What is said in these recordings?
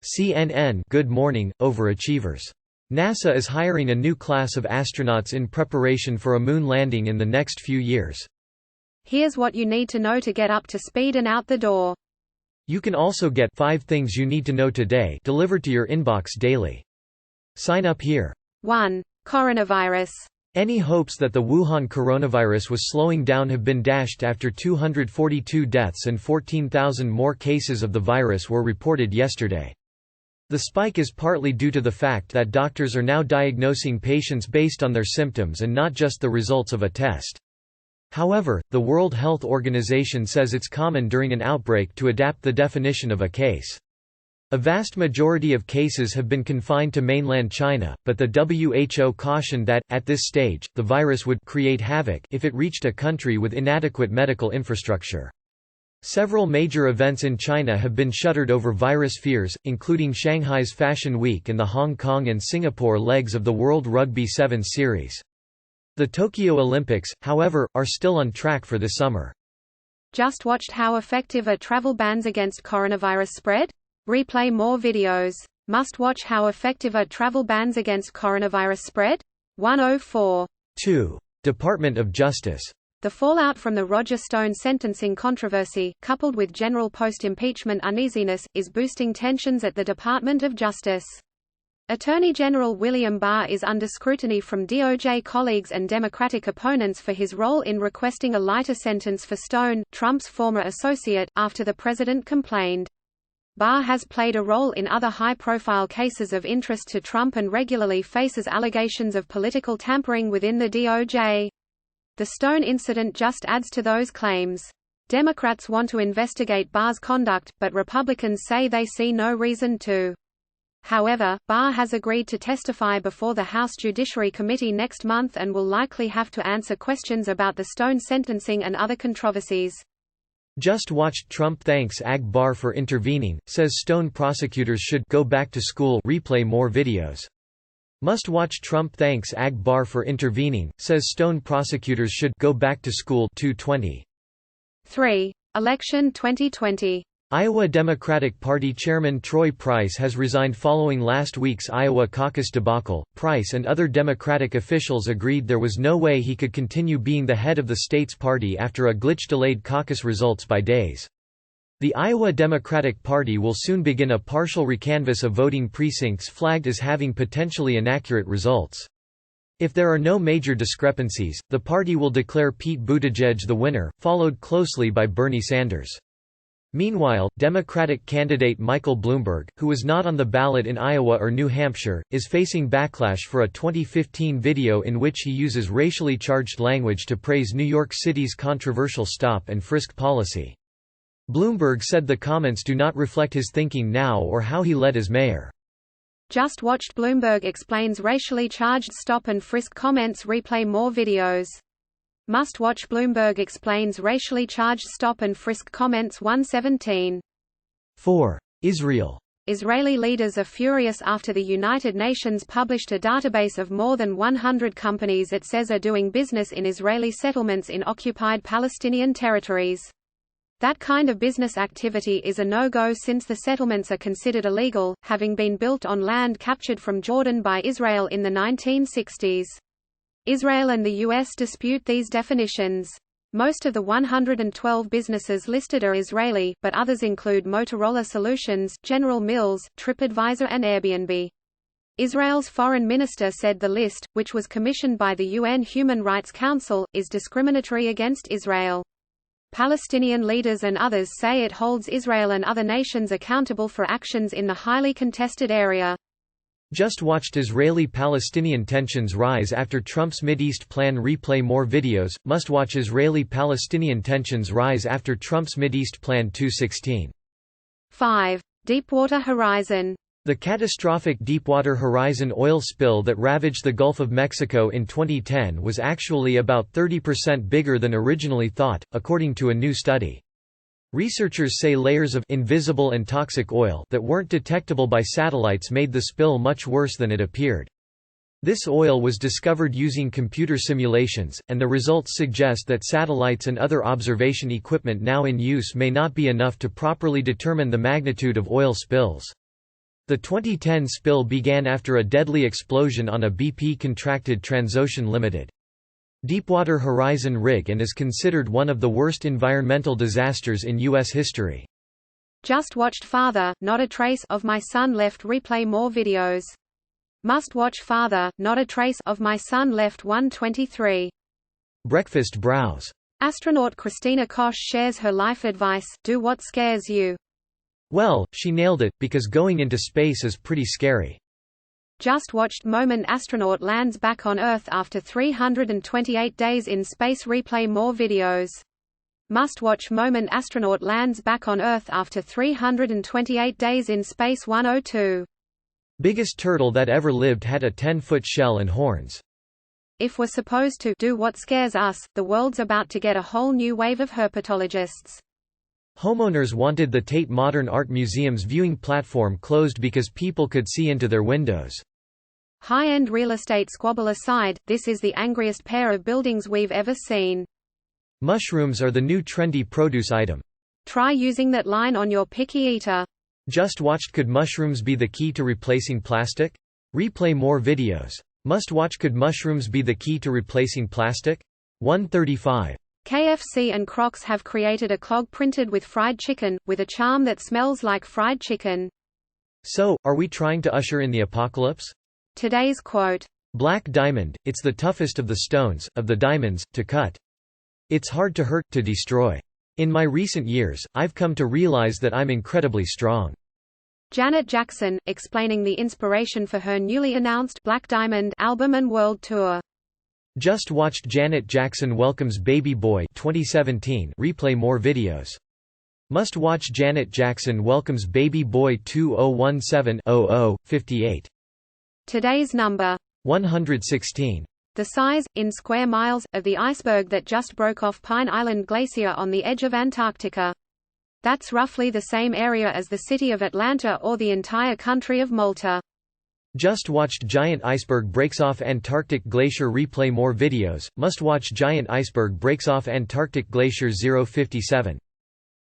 CNN Good morning, overachievers. NASA is hiring a new class of astronauts in preparation for a moon landing in the next few years. Here's what you need to know to get up to speed and out the door. You can also get 5 things you need to know today delivered to your inbox daily. Sign up here. 1. Coronavirus. Any hopes that the Wuhan coronavirus was slowing down have been dashed after 242 deaths and 14,000 more cases of the virus were reported yesterday. The spike is partly due to the fact that doctors are now diagnosing patients based on their symptoms and not just the results of a test. However, the World Health Organization says it's common during an outbreak to adapt the definition of a case. A vast majority of cases have been confined to mainland China, but the WHO cautioned that, at this stage, the virus would create havoc if it reached a country with inadequate medical infrastructure. Several major events in China have been shuttered over virus fears, including Shanghai's Fashion Week and the Hong Kong and Singapore legs of the World Rugby Sevens series. The Tokyo Olympics, however, are still on track for this summer. Just watched how effective are travel bans against coronavirus spread? Replay more videos. Must watch how effective are travel bans against coronavirus spread? 104. 2. Department of Justice. The fallout from the Roger Stone sentencing controversy, coupled with general post-impeachment uneasiness, is boosting tensions at the Department of Justice. Attorney General William Barr is under scrutiny from DOJ colleagues and Democratic opponents for his role in requesting a lighter sentence for Stone, Trump's former associate, after the president complained. Barr has played a role in other high-profile cases of interest to Trump and regularly faces allegations of political tampering within the DOJ. The Stone incident just adds to those claims. Democrats want to investigate Barr's conduct, but Republicans say they see no reason to. However, Barr has agreed to testify before the House Judiciary Committee next month and will likely have to answer questions about the Stone sentencing and other controversies. Just watched Trump thanks Ag Barr for intervening, says Stone prosecutors should go back to school, replay more videos. Must watch Trump thanks Ag Barr for intervening, says Stone prosecutors should go back to school 220. 3. Election 2020. Iowa Democratic Party Chairman Troy Price has resigned following last week's Iowa caucus debacle. Price and other Democratic officials agreed there was no way he could continue being the head of the state's party after a glitch delayed caucus results by days. The Iowa Democratic Party will soon begin a partial recanvass of voting precincts flagged as having potentially inaccurate results. If there are no major discrepancies, the party will declare Pete Buttigieg the winner, followed closely by Bernie Sanders. Meanwhile, Democratic candidate Michael Bloomberg, who was not on the ballot in Iowa or New Hampshire, is facing backlash for a 2015 video in which he uses racially charged language to praise New York City's controversial stop and frisk policy. Bloomberg said the comments do not reflect his thinking now or how he led as mayor. Just watched Bloomberg explains racially charged stop and frisk comments. Replay more videos. Must watch Bloomberg explains racially charged stop and frisk comments. 117. 4. Israel. Israeli leaders are furious after the United Nations published a database of more than 100 companies it says are doing business in Israeli settlements in occupied Palestinian territories. That kind of business activity is a no-go since the settlements are considered illegal, having been built on land captured from Jordan by Israel in the 1960s. Israel and the U.S. dispute these definitions. Most of the 112 businesses listed are Israeli, but others include Motorola Solutions, General Mills, TripAdvisor and Airbnb. Israel's foreign minister said the list, which was commissioned by the UN Human Rights Council, is discriminatory against Israel. Palestinian leaders and others say it holds Israel and other nations accountable for actions in the highly contested area. Just watched Israeli-Palestinian tensions rise after Trump's Mideast plan. Replay more videos. Must watch Israeli-Palestinian tensions rise after Trump's Mideast Plan 216. 5. Deepwater Horizon. The catastrophic Deepwater Horizon oil spill that ravaged the Gulf of Mexico in 2010 was actually about 30% bigger than originally thought, according to a new study. Researchers say layers of invisible and toxic oil that weren't detectable by satellites made the spill much worse than it appeared. This oil was discovered using computer simulations, and the results suggest that satellites and other observation equipment now in use may not be enough to properly determine the magnitude of oil spills. The 2010 spill began after a deadly explosion on a BP-contracted Transocean Limited. Deepwater Horizon rig and is considered one of the worst environmental disasters in U.S. history. Just watched Father, Not a Trace of My Son Left. Replay more videos. Must watch Father, Not a Trace of My Son Left. 123. Breakfast browse. Astronaut Christina Koch shares her life advice: do what scares you. Well, she nailed it, because going into space is pretty scary. Just watched Moment astronaut lands back on Earth after 328 days in space. Replay more videos. Must watch Moment astronaut lands back on Earth after 328 days in space. 102. Biggest turtle that ever lived had a 10-foot shell and horns. If we're supposed to do what scares us, the world's about to get a whole new wave of herpetologists. Homeowners wanted the Tate Modern Art Museum's viewing platform closed because people could see into their windows. High-end real estate squabble aside, this is the angriest pair of buildings we've ever seen. Mushrooms are the new trendy produce item. Try using that line on your picky eater. Just watched Could mushrooms be the key to replacing plastic? Replay more videos. Must watch Could mushrooms be the key to replacing plastic? 135. KFC and Crocs have created a clog printed with fried chicken, with a charm that smells like fried chicken. So, are we trying to usher in the apocalypse? Today's quote. Black diamond, it's the toughest of the stones, of the diamonds, to cut. It's hard to hurt, to destroy. In my recent years, I've come to realize that I'm incredibly strong. Janet Jackson, explaining the inspiration for her newly announced Black Diamond album and world tour. Just watched Janet Jackson welcomes Baby Boy 2017. Replay more videos. Must watch Janet Jackson welcomes Baby Boy 2017-00-58. Today's number. 116. The size, in square miles, of the iceberg that just broke off Pine Island Glacier on the edge of Antarctica. That's roughly the same area as the city of Atlanta or the entire country of Malta. Just watched Giant Iceberg Breaks Off Antarctic Glacier. Replay more videos. Must watch Giant Iceberg Breaks Off Antarctic Glacier 057.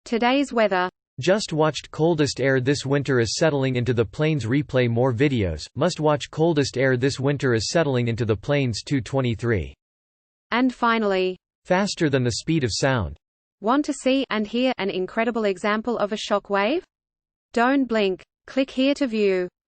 Today's weather. Just watched Coldest Air This Winter is Settling into the Plains. Replay more videos. Must watch Coldest Air This Winter is Settling into the Plains 223. And finally, faster than the speed of sound. Want to see and hear an incredible example of a shock wave? Don't blink. Click here to view.